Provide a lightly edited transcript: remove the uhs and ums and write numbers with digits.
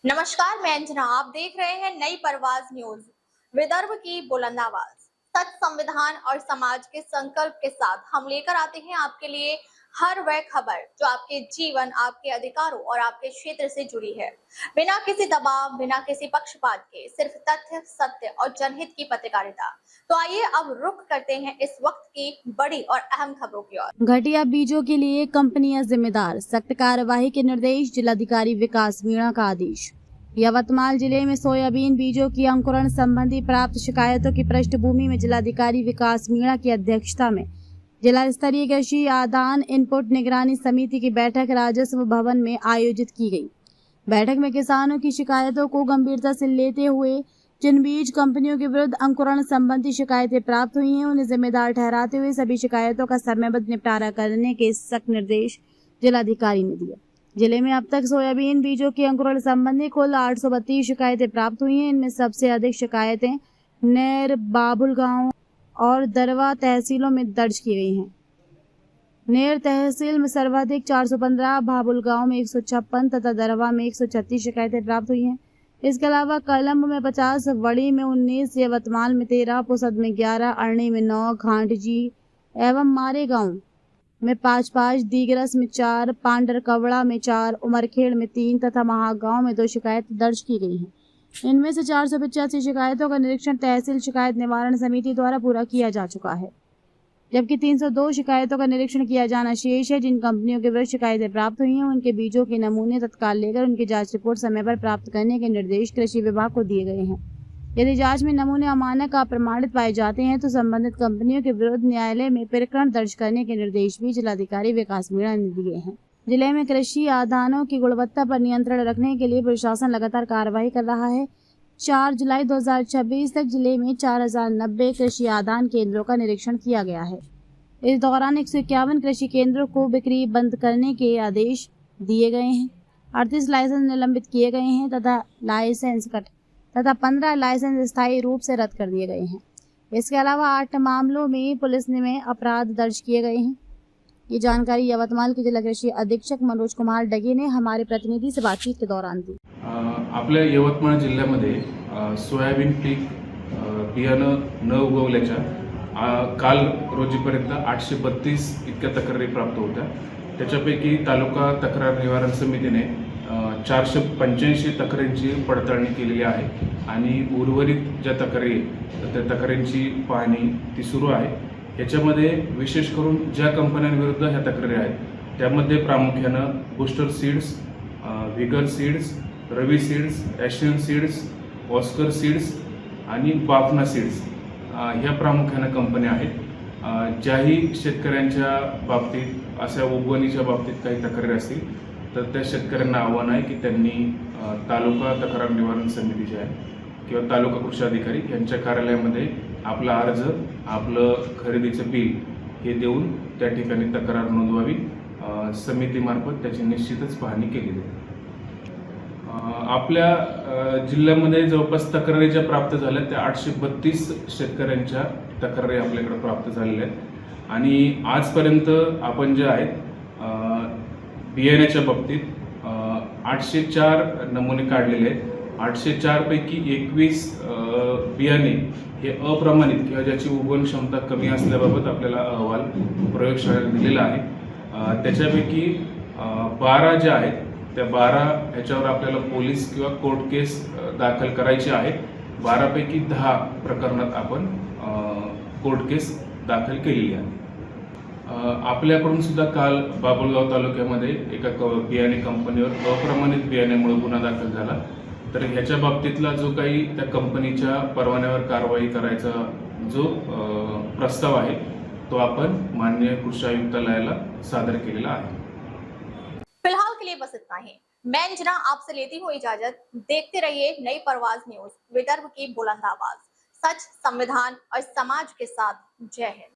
नमस्कार, मैं अंजना। आप देख रहे हैं नई परवाज न्यूज। विदर्भ की बुलंद आवाज, सच, संविधान और समाज के संकल्प के साथ हम लेकर आते हैं आपके लिए हर वह खबर जो आपके जीवन, आपके अधिकारों और आपके क्षेत्र से जुड़ी है। बिना किसी दबाव, बिना किसी पक्षपात के, सिर्फ तथ्य, सत्य और जनहित की पत्रकारिता। तो आइए अब रुख करते हैं इस वक्त की बड़ी और अहम खबरों की ओर। घटिया बीजों के लिए कंपनियां जिम्मेदार, सख्त कार्यवाही के निर्देश, जिलाधिकारी विकास मीणा का आदेश। यवतमाल जिले में सोयाबीन बीजों की अंकुरण संबंधी प्राप्त शिकायतों की पृष्ठभूमि में जिलाधिकारी विकास मीणा की अध्यक्षता में जिला स्तरीय कृषि आदान इनपुट निगरानी समिति की बैठक राजस्व भवन में आयोजित की गई। बैठक में किसानों की शिकायतों को गंभीरता से लेते हुए जिन बीज कंपनियों के विरुद्ध अंकुरण संबंधी शिकायतें प्राप्त हुई हैं, उन्हें जिम्मेदार ठहराते हुए सभी शिकायतों का समयबद्ध निपटारा करने के सख्त निर्देश जिलाधिकारी ने दिए। जिले में अब तक सोयाबीन बीजों के अंकुरण संबंधी कुल 832 शिकायतें प्राप्त हुई हैं। इनमें सबसे अधिक शिकायतें नेर, बाबुलगांव और दरवा तहसीलों में दर्ज की गई हैं। नेर तहसील में सर्वाधिक 415, बाबुलगांव में 156 तथा दरवा में 136 शिकायतें प्राप्त हुई हैं। इसके अलावा कलम्ब में 50, वड़ी में 19, यवतमाल में 13, पुसद में 11, अरणी में 9, घाटजी एवं मारेगांव में 5-5, दीगरस में 4, पांडर कवड़ा में 4, उमरखेड़ में 3 तथा महागांव में 2 शिकायत दर्ज की गई हैं। इनमें से 485 शिकायतों का निरीक्षण तहसील शिकायत निवारण समिति द्वारा पूरा किया जा चुका है, जबकि 302 शिकायतों का निरीक्षण किया जाना शेष है। जिन कंपनियों के विरुद्ध शिकायतें प्राप्त हुई हैं, उनके बीजों के नमूने तत्काल लेकर उनकी जांच रिपोर्ट समय पर प्राप्त करने के निर्देश कृषि विभाग को दिए गए हैं। यदि जांच में नमूने अमानक अप्रमाणित पाए जाते हैं तो संबंधित कंपनियों के विरुद्ध न्यायालय में प्रकरण दर्ज करने के निर्देश भी जिलाधिकारी विकास मीणा ने दिए हैं। जिले में कृषि आदानों की गुणवत्ता पर नियंत्रण रखने के लिए प्रशासन लगातार कार्रवाई कर रहा है। 4 जुलाई 2026 तक जिले में 4090 कृषि आदान केंद्रों का निरीक्षण किया गया है। इस दौरान 151 कृषि केंद्रों को बिक्री बंद करने के आदेश दिए गए हैं। 38 लाइसेंस निलंबित किए गए हैं तथा 15 लाइसेंस स्थायी रूप से रद्द कर दिए गए हैं। इसके अलावा 8 मामलों में पुलिस ने अपराध दर्ज किए गए हैं। ये जानकारी यवतमाल के जिला कृषि अधीक्षक मनोज कुमार डगे ने हमारे प्रतिनिधि से बातचीत के दौरान दी। आपल्या यवतमाळ जिल्ह्यामध्ये सोयाबीन पीक बियाणं न उगवल्याच्या काल रोजीपर्यंत 832 इतक्या तक्रारी प्राप्त होत्या। त्याच्यापैकी तालुका तक्रार निवारण समितीने 485 तक्रारींची पडताळणी केलेली आहे आणि उर्वरित ज्या तक्रारी आहेत त्या तक्रारींची पाहणी ती सुरू आहे। याच्यामध्ये विशेष करून ज्या कंपन्यांविरुद्ध ह्या तक्रारी आहेत त्यामध्ये प्रामुख्यानं बूस्टर सीड्स, व्हिगर सीड्स, रवी सीड्स, ॲशियन सीड्स, ऑस्कर सीड्स आणि बाफना सीड्स ह्या प्रामुख्यानं कंपन्या आहेत। ज्याही शेतकऱ्यांच्या बाबतीत अशा उगवणीच्या बाबतीत काही तक्रारी असतील तर त्या शेतकऱ्यांना आव्हान आहे की त्यांनी तालुका तक्रार निवारण समिती जी आहे किंवा तालुका कृषी अधिकारी यांच्या कार्यालयामध्ये आपला अर्ज, आपलं खरेदीचं बिल हे देऊन त्या ठिकाणी तक्रार नोंदवावी। समितीमार्फत त्याची निश्चितच पाहणी केली जाईल। आपल्या जिल्ह्यामध्ये जवळपास तक्रारी ज्या प्राप्त झाल्या त्या 832 शेतकऱ्यांच्या तक्रारी आपल्याकडे प्राप्त झालेल्या आहेत आणि आजपर्यंत आपण जे आहेत बियाण्याच्या बाबतीत 804 नमुने काढलेले आहेत। 804 पैकी 21 बियाणे हे अप्रमाणित किंवा ज्याची उगवण क्षमता कमी असल्याबाबत आपल्याला अहवाल प्रयोगशाळेत दिलेला आहे। त्याच्यापैकी 12 जे आहेत त्या 12 ह्याच्यावर आपल्याला पोलीस किंवा कोर्ट केस दाखल करायची आहे। 12 पैकी 10 प्रकरणात आपण कोर्ट केस दाखल केलेली आहे। आपल्याकडून सुद्धा काल बाबुलगाव तालुक्यामध्ये एका बियाणे कंपनीवर अप्रमाणित बियाण्यामुळे गुन्हा दाखल झाला। तर ह्याच्या बाबतीतला जो काही त्या कंपनीच्या परवान्यावर कारवाई करायचा जो प्रस्ताव आहे तो आपण माननीय कृषी आयुक्तालयाला सादर केलेला आहे। फिलहाल के लिए बस इतना ही। मैं अंजना आपसे लेती हूँ इजाजत। देखते रहिए नई परवाज न्यूज, विदर्भ की बुलंद आवाज, सच, संविधान और समाज के साथ। जय हिंद।